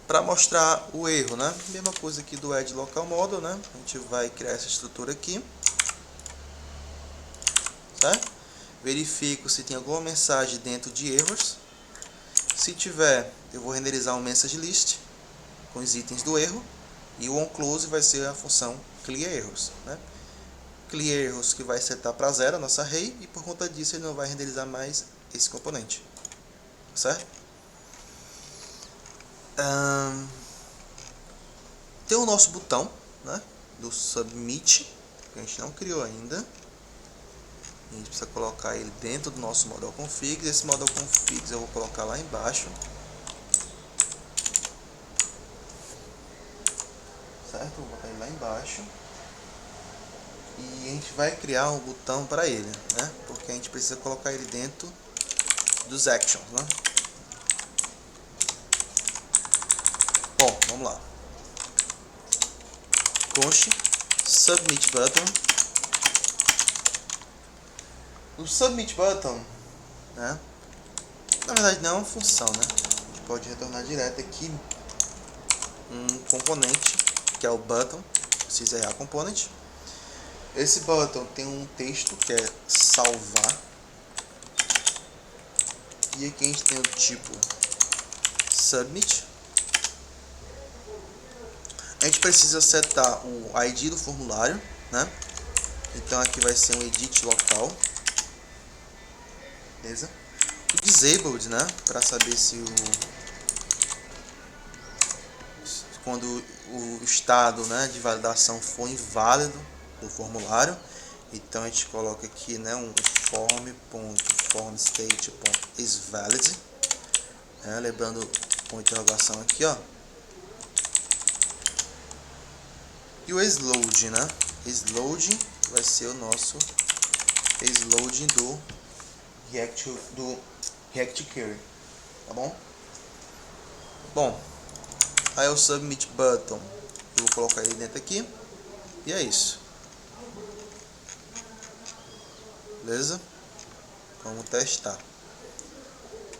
S1: Para mostrar o erro, né? Mesma coisa aqui do add local model, né? A gente vai criar essa estrutura aqui, certo? Verifico se tem alguma mensagem dentro de erros. Se tiver, eu vou renderizar um message list com os itens do erro. E o onClose vai ser a função clear errors, né? Clear errors que vai setar para zero a nossa array, e por conta disso ele não vai renderizar mais esse componente, certo? Tem o nosso botão, né, do submit, que a gente não criou ainda. A gente precisa colocar ele dentro do nosso model configs. Esse model configs eu vou colocar lá embaixo, certo? Vou botar ele lá embaixo. E a gente vai criar um botão para ele, né? Porque a gente precisa colocar ele dentro dos actions, né? Bom, vamos lá. Const submit button. O submit button, né? Na verdade não é uma função, né? A gente pode retornar direto aqui um componente que é o button, CSRA component. Esse button tem um texto que é salvar. E aqui a gente tem o tipo submit. A gente precisa setar o ID do formulário, né? Então aqui vai ser um edit local, beleza? O disabled, né? Para saber se quando o estado, né, de validação for inválido do formulário. Então a gente coloca aqui, né, um form.formState.isValid, né, lembrando com interrogação aqui, ó. E o exload, né? Exload vai ser o nosso exloading do React Query, tá bom? Bom, aí o submit button eu vou colocar ele dentro aqui e é isso, beleza? Vamos testar.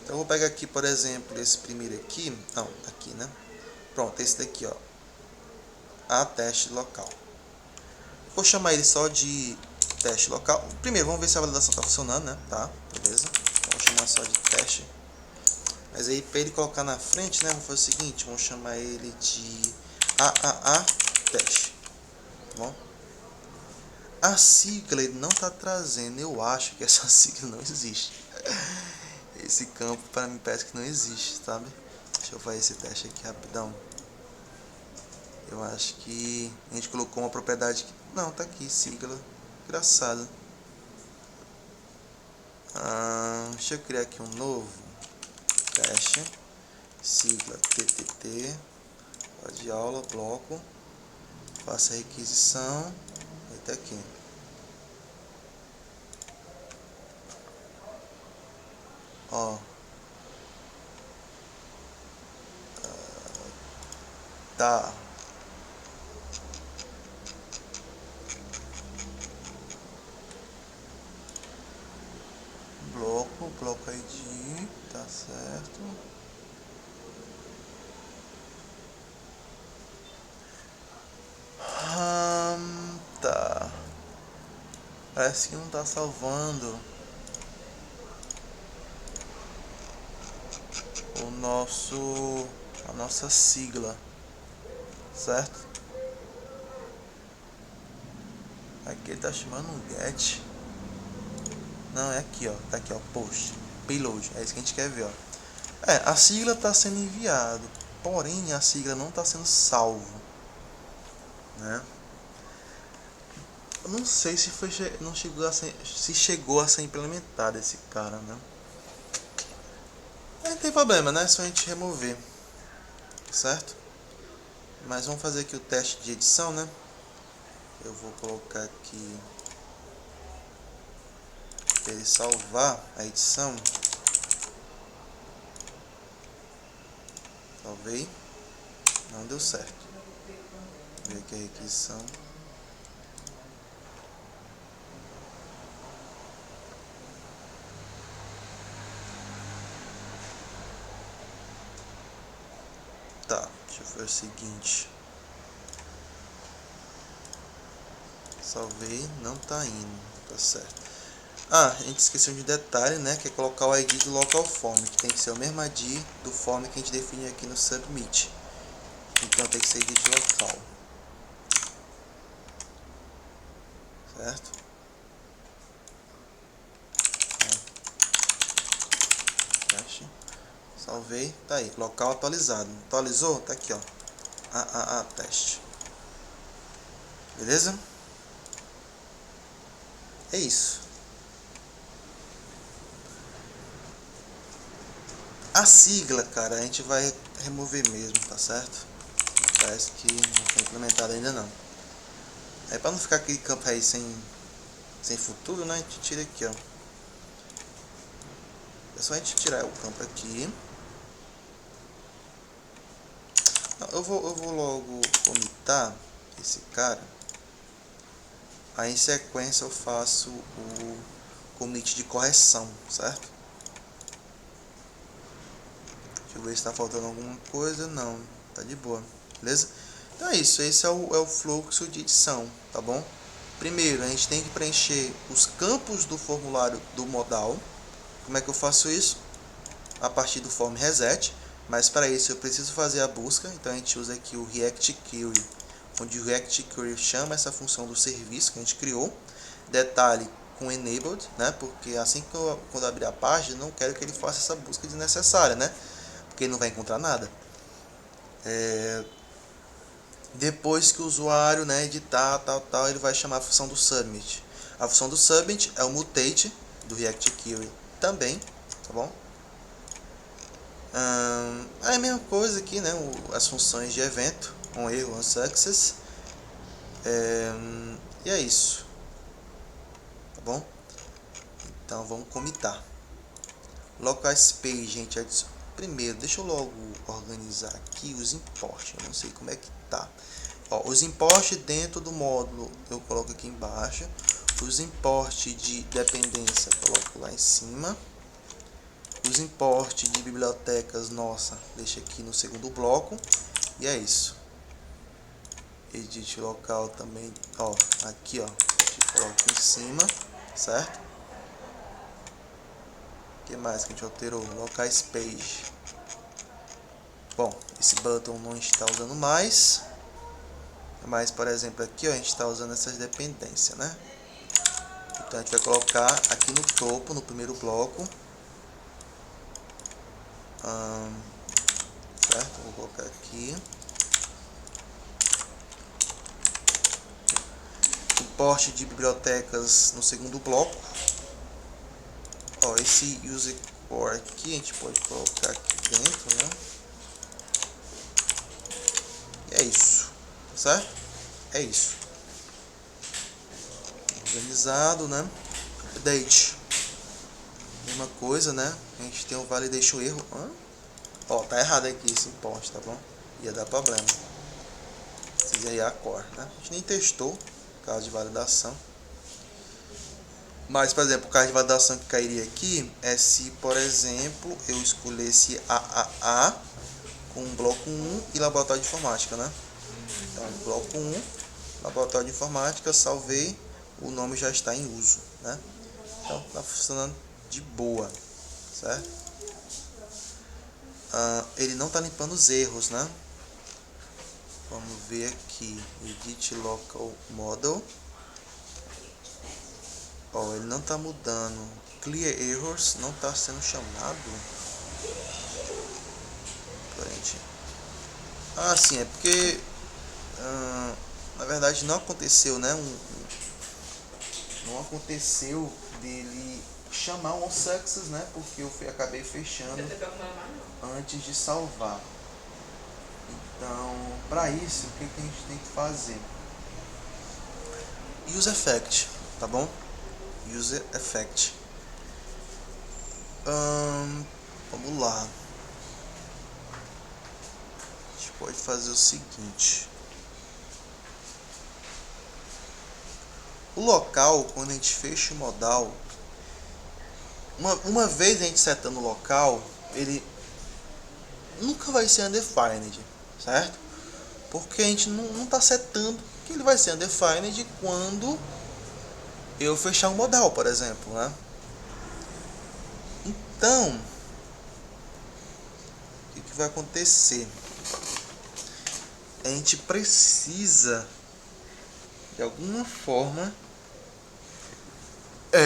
S1: Então eu vou pegar aqui, por exemplo, esse primeiro aqui, não, aqui, né? Pronto, esse daqui, ó, a teste local. Vou chamar ele só de teste local. Primeiro, vamos ver se a validação está funcionando, né? Tá, beleza. Vamos chamar só de teste. Mas aí, para ele colocar na frente, né? Vamos fazer o seguinte, vamos chamar ele de AAA teste, tá bom? A sigla ele não está trazendo, eu acho que essa sigla não existe. Esse campo para mim parece que não existe, sabe? Deixa eu fazer esse teste aqui rapidão. Eu acho que a gente colocou uma propriedade que... Não, tá aqui, sigla. Engraçado. Deixa eu criar aqui um novo teste. Sigla TTT. De aula, bloco. Faça a requisição. Até aqui. Ó. Tá. bloco ID, tá certo. Tá. Parece que não tá salvando a nossa sigla, certo? Aqui ele tá chamando um get. Não, é aqui, ó. Tá aqui, ó. Post. Payload. É isso que a gente quer ver, ó. A sigla está sendo enviado, porém a sigla não está sendo salvo, né? Eu não sei se não chegou a ser, se chegou a ser implementado esse cara, né? Não tem problema, né? É só a gente remover, certo? Mas vamos fazer aqui o teste de edição, né? Eu vou colocar aqui para ele salvar a edição. Salvei, não deu certo. Vou ver aqui a requisição. Tá, deixa eu ver o seguinte. Salvei, não tá indo, tá certo. A gente esqueceu de um detalhe, né, que é colocar o ID do local form, que tem que ser o mesmo ID do form que a gente define aqui no submit. Então tem que ser ID local. Certo? Teste. Salvei, tá aí, local atualizado. Atualizou? Tá aqui, ó. Teste. Beleza? É isso. A sigla, cara, a gente vai remover mesmo, tá certo? Parece que não foi implementado ainda não. Aí pra não ficar aquele campo aí sem futuro, né? A gente tira aqui, ó. É só a gente tirar o campo aqui. Eu vou logo comitar esse cara. Aí em sequência eu faço o commit de correção, certo? Deixa eu ver se está faltando alguma coisa. Não, tá de boa, beleza? Então é isso, esse é o fluxo de edição, tá bom? Primeiro, a gente tem que preencher os campos do formulário do modal. Como é que eu faço isso? A partir do form reset, mas para isso eu preciso fazer a busca, então a gente usa aqui o React Query, onde o React Query chama essa função do serviço que a gente criou. Detalhe com enabled, né? Porque assim que quando eu abrir a página, não quero que ele faça essa busca desnecessária, né? Porque ele não vai encontrar nada. Depois que o usuário, né, editar, tal, ele vai chamar a função do submit. A função do submit é o mutate do React Query também, tá bom? É a mesma coisa aqui, né? As funções de evento, um erro, um success. E é isso, tá bom? Então vamos comitar. Local page, gente. Primeiro, deixa eu logo organizar aqui os imports. Eu não sei como é que tá. Ó, os imports dentro do módulo eu coloco aqui embaixo. Os imports de dependência eu coloco lá em cima. Os imports de bibliotecas, nossa, deixa aqui no segundo bloco. E é isso. Edit local também, ó, aqui, ó, a gente coloca em cima, certo? O que mais que a gente alterou? Locais page. Bom, esse button não está usando mais. Mas, por exemplo, aqui, ó, a gente está usando essas dependências, né? Então a gente vai colocar aqui no topo, no primeiro bloco. Certo? Vou colocar aqui. Import de bibliotecas no segundo bloco. Ó, esse user core aqui a gente pode colocar aqui dentro, né? E é isso, certo? É isso. Organizado, né? Update. Mesma coisa, né? A gente tem um validation erro. Ó, tá errado aqui esse import, tá bom? Ia dar problema. Precisa ir a core, né? A gente nem testou, caso de validação. Mas, por exemplo, o caso de validação que cairia aqui é se, por exemplo, eu escolhesse AAA com bloco 1 e laboratório de informática, né? Então, bloco 1, laboratório de informática, salvei, o nome já está em uso, né? Então, está funcionando de boa, certo? Ele não está limpando os erros, né? Vamos ver aqui, Edit Local Model. Ele não está mudando. Clear Errors não está sendo chamado. Sim, é porque na verdade não aconteceu, né? Não aconteceu dele chamar um success, né? Porque eu acabei fechando antes de salvar. Então, para isso, o que a gente tem que fazer? Use Effect, tá bom? Use Effect. Vamos lá. A gente pode fazer o seguinte. O local, quando a gente fecha o modal, uma vez a gente setando o local, ele nunca vai ser undefined, certo? Porque a gente não está setando que ele vai ser undefined quando eu fechar o modal, por exemplo, né? Então, o que vai acontecer? A gente precisa, de alguma forma,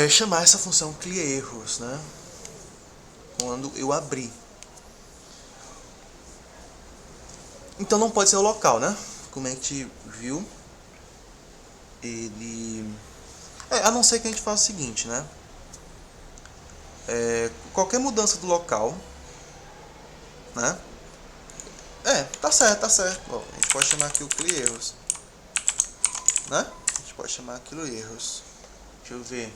S1: chamar essa função clear errors, né? Quando eu abrir. Então não pode ser o local, né? Como a gente viu, ele... a não ser que a gente faça o seguinte, né? Qualquer mudança do local, né? Tá certo, tá certo. Bom, a gente pode chamar aqui o clear errors, né? A gente pode chamar aquilo erros. Deixa eu ver.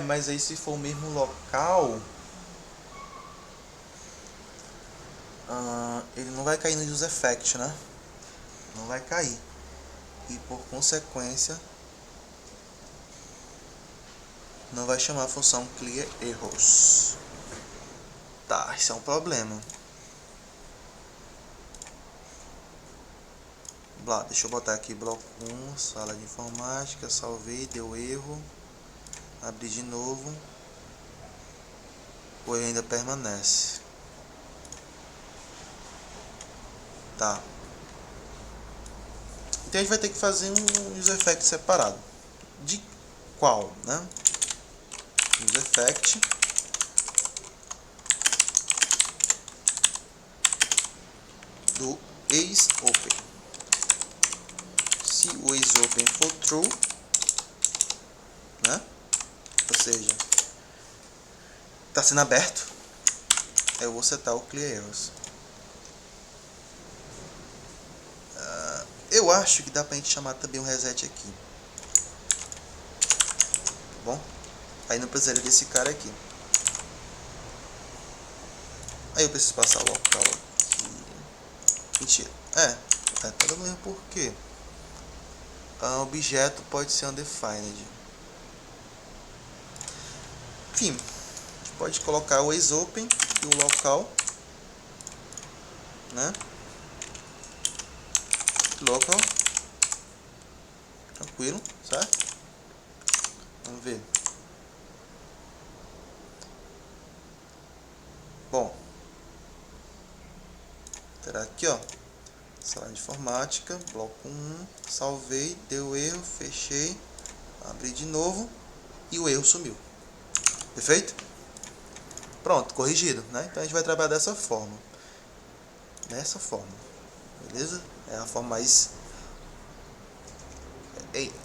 S1: Mas aí se for o mesmo local, ele não vai cair no use effect, né? Não vai cair. E por consequência, não vai chamar a função clear errors. Tá, isso é um problema. Deixa eu botar aqui bloco 1, sala de informática, salvei, deu erro, abri de novo, o erro ainda permanece. Tá. Então a gente vai ter que fazer um use effect separado. De qual, né? Use effect do isOpen. Se o isOpen for true, né? Ou seja, está sendo aberto, eu vou setar o clear errors. Eu acho que dá pra gente chamar também um reset aqui. Tá bom? Aí não precisaria desse cara aqui. Aí eu preciso passar o local aqui. Mentira. Tá dando erro por quê? Objeto pode ser undefined. Enfim, a gente pode colocar o isOpen e o local, né? Local. Tranquilo, certo? Vamos ver. Bom, terá aqui, ó, sala de informática, bloco 1, salvei, deu erro, fechei, abri de novo e o erro sumiu. Perfeito? Pronto, corrigido, né? Então a gente vai trabalhar dessa forma. Dessa forma, beleza? É a forma mais...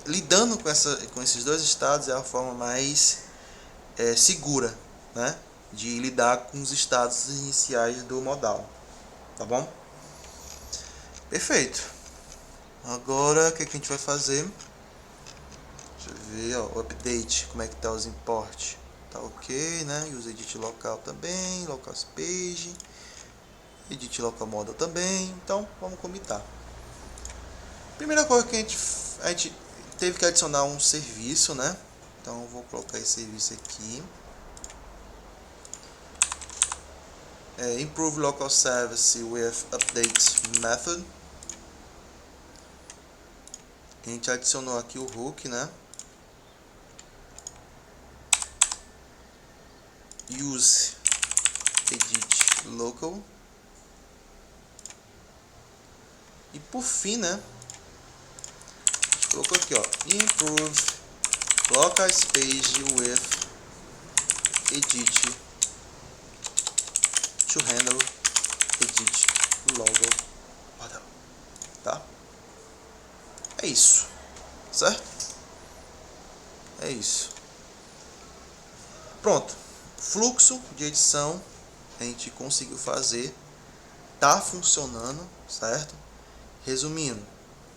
S1: lidando com esses dois estados é a forma mais segura, né? De lidar com os estados iniciais do modal. Tá bom? Perfeito. Agora, o que a gente vai fazer? Deixa eu ver, ó, o update, como é que tá os import. Tá ok, né? Use edit local também, locals page, edit local model também. Então, vamos comitar. Primeira coisa que a gente teve que adicionar um serviço, né? Então eu vou colocar esse serviço aqui. Improve local service with update method. A gente adicionou aqui o hook, né? Use edit local. E por fim, né? A gente colocou aqui, ó, improve local page with edit to handle edit logo model, tá? É isso, certo? É isso. Pronto. Fluxo de edição a gente conseguiu fazer, tá funcionando, certo? Resumindo,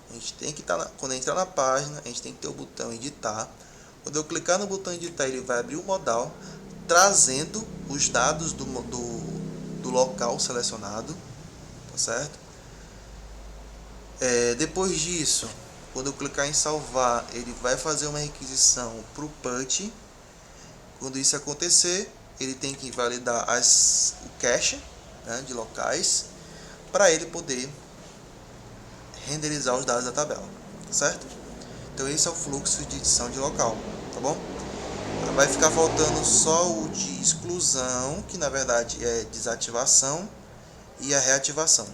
S1: a gente tem que quando entrar na página, a gente tem que ter o botão editar. Quando eu clicar no botão editar, ele vai abrir o modal, trazendo os dados do local selecionado, tá certo? Depois disso, quando eu clicar em salvar, ele vai fazer uma requisição para o PUT. Quando isso acontecer, ele tem que validar o cache, né, de locais, para ele poder renderizar os dados da tabela, certo? Então esse é o fluxo de edição de local, tá bom? Vai ficar faltando só o de exclusão, que na verdade é desativação, e a reativação,